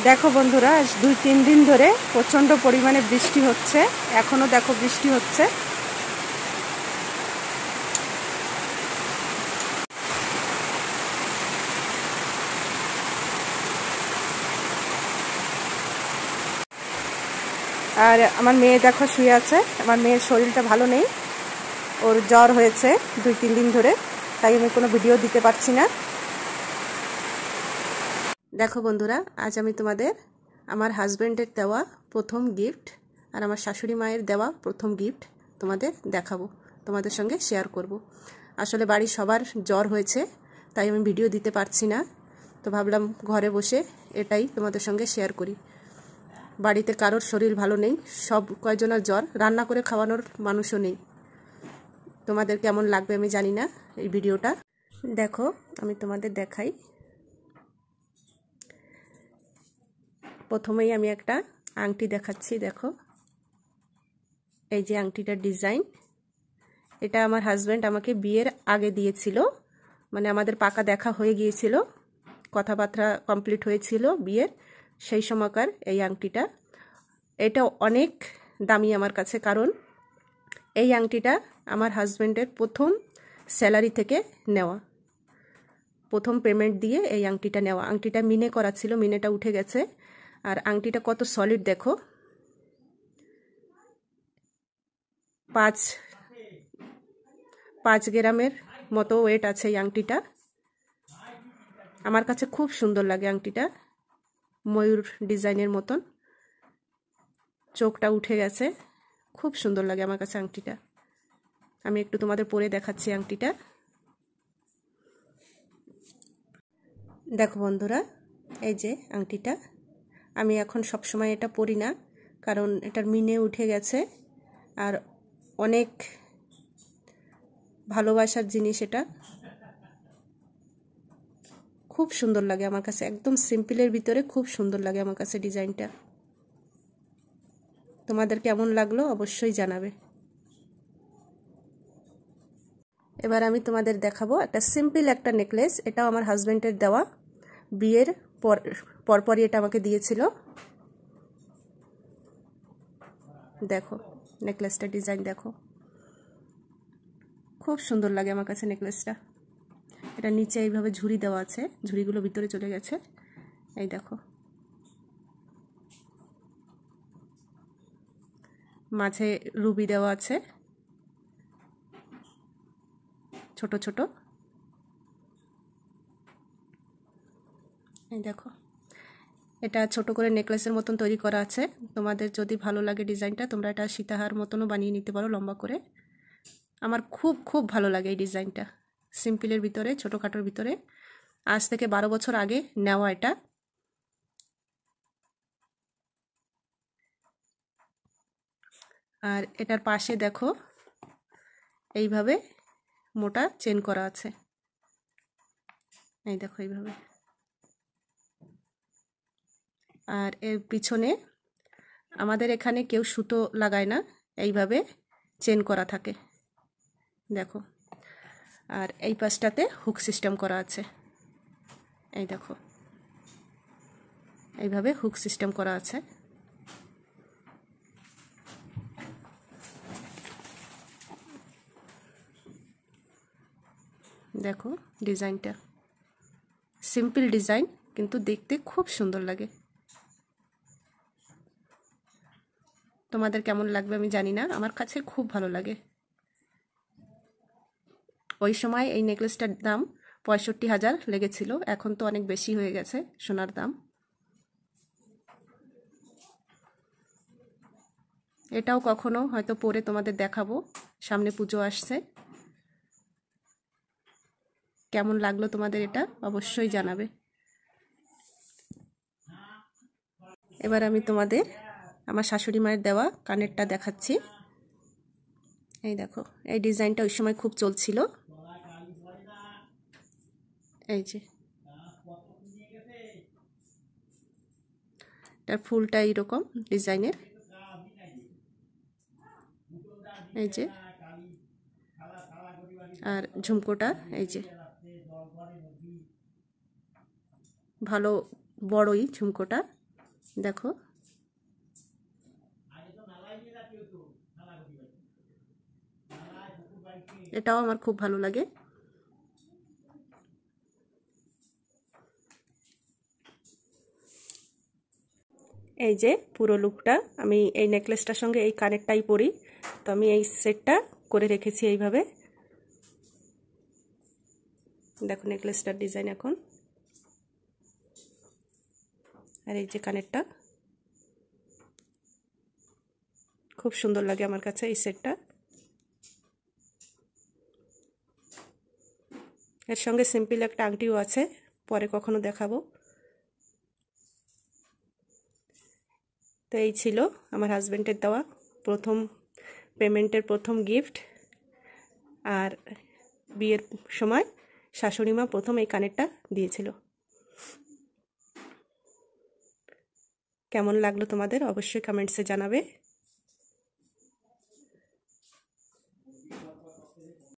দেখো বন্ধুরা, 2-3 দিন ধরে প্রচণ্ড পরিমাণে বৃষ্টি হচ্ছে। এখনো দেখো বৃষ্টি হচ্ছে। আর আমার মেয়ে দেখো শুয়ে আছে। আমার মেয়ের শরীরটা ভালো নেই, ওর জ্বর হয়েছে 2-3 দিন ধরে, তাই আমি কোনো ভিডিও দিতে পারছি না। দেখো বন্ধুরা, আজ আমি তোমাদের আমার হাজব্যান্ডের দেওয়া প্রথম গিফট আর আমার শাশুড়ি মায়ের দেওয়া প্রথম গিফট তোমাদের দেখাবো, তোমাদের সঙ্গে শেয়ার করব। আসলে বাড়ির সবার জ্বর হয়েছে, তাই আমি ভিডিও দিতে পারছি না, তো ভাবলাম ঘরে বসে এটাই তোমাদের সঙ্গে শেয়ার করি। বাড়িতে কারোর শরীর ভালো নেই, সব কয়জনের জ্বর, রান্না করে খাওয়ানোর মানুষও নেই। তোমাদের কেমন লাগবে আমি জানি না এই ভিডিওটা। দেখো আমি তোমাদের দেখাই। প্রথমেই আমি একটা আংটি দেখাচ্ছি। দেখো এই যে আংটিটার ডিজাইন, এটা আমার হাজব্যান্ড আমাকে বিয়ের আগে দিয়েছিল, মানে আমাদের পাকা দেখা হয়ে গিয়েছিল, কথাবার্তা কমপ্লিট হয়েছিল বিয়ের, সেই সময়কার এই আংটিটা। এটা অনেক দামি আমার কাছে, কারণ এই আংটিটা আমার হাজব্যান্ডের প্রথম স্যালারি থেকে নেওয়া, প্রথম পেমেন্ট দিয়ে এই আংটিটা নেওয়া। আংটিটা মিনে করা ছিল, মিনেটা উঠে গেছে। আর আংটিটা কত সলিড দেখো, 5 গ্রামের মতো ওয়েট আছে এই আংটিটা। আমার কাছে খুব সুন্দর লাগে আংটিটা, ময়ূর ডিজাইনের মতন, চোখটা উঠে গেছে, খুব সুন্দর লাগে আমার কাছে আংটিটা। আমি একটু তোমাদের পরে দেখাচ্ছি আংটিটা। দেখো বন্ধুরা, এই যে আংটিটা, আমি এখন সব সময় এটা পরি না, কারণ এটার মিনে উঠে গেছে, আর অনেক ভালোবাসার জিনিস এটা, খুব সুন্দর লাগে আমার কাছে, একদম সিম্পলের ভিতরে খুব সুন্দর লাগে আমার কাছে ডিজাইনটা। তোমাদের কেমন লাগলো অবশ্যই জানাবে। এবার আমি তোমাদের দেখাবো একটা সিম্পল একটা নেকলেস। এটাও আমার হাজব্যান্ডের দেওয়া, বিয়ের পরপরই এটা আমাকে দিয়েছিল। দেখো নেকলেসটা ডিজাইন দেখো, খুব সুন্দর লাগে আমার কাছে নেকলেসটা। এটা নিচে এইভাবে ঝুড়ি দেওয়া আছে, ঝুড়িগুলো ভিতরে চলে গেছে, এই দেখো। মাঝে রুবি দেওয়া আছে ছোট ছোট, এই দেখো। এটা ছোট করে নেকলেসের মতন তৈরি করা আছে। তোমাদের যদি ভালো লাগে ডিজাইনটা, তোমরা এটা সীতাহার মতনও বানিয়ে নিতে পারো লম্বা করে। আমার খুব খুব ভালো লাগে এই ডিজাইনটা, সিম্পলের ভিতরে, ছোটোখাটোর ভিতরে। আজ থেকে 12 বছর আগে নেওয়া এটা। আর এটার পাশে দেখো এইভাবে মোটা চেন করা আছে, এই দেখো এইভাবে। আর এর পিছনে আমাদের এখানে কেউ সুতো লাগায় না, এইভাবে চেন করা থাকে দেখো। আর এই পাশটাতে হুক সিস্টেম করা আছে, এই দেখো এইভাবে হুক সিস্টেম করা আছে। দেখো ডিজাইনটা, সিম্পল ডিজাইন কিন্তু দেখতে খুব সুন্দর লাগে। তোমাদের কেমন লাগবে আমি জানি না, আমার কাছে খুব ভালো লাগে। ওই সময় এই নেকলেসটার দাম 65,000 লেগেছিল, এখন তো অনেক বেশি হয়ে গেছে সোনার দাম। এটাও কখনো হয়তো পরে তোমাদের দেখাবো, সামনে পুজো আসছে। কেমন লাগলো তোমাদের এটা অবশ্যই জানাবে। এবার আমি তোমাদের আমার শাশুড়ি মায়ের দেওয়া কানেরটা দেখাচ্ছি। এই দেখো, এই ডিজাইনটা ওই সময় খুব চলছিল, এই যে এটার ফুলটা এইরকম ডিজাইনের, এই যে। আর ঝুমকোটা এই যে, ভালো বড়ই ঝুমকোটা, দেখো, এটাও আমার খুব ভালো লাগে। এই যে পুরো লুকটা, আমি এই নেকলেসটার সঙ্গে এই কানেরটাই পরি, তো আমি এই সেটটা করে রেখেছি এইভাবে। দেখো নেকলেসটার ডিজাইন এখন, আর এই যে কানেরটা, খুব সুন্দর লাগে আমার কাছে এই সেটটা। এর সঙ্গে সিম্পল একটা আংটিও আছে, পরে কখনো দেখাবো। তো এই ছিল আমার হাজব্যান্ডের দেওয়া প্রথম পেমেন্টের প্রথম গিফট। আর বিয়ের সময় শাশুড়ি মা প্রথম এই কানেরটা দিয়েছিল। কেমন লাগলো তোমাদের অবশ্যই কমেন্টসে জানাবে।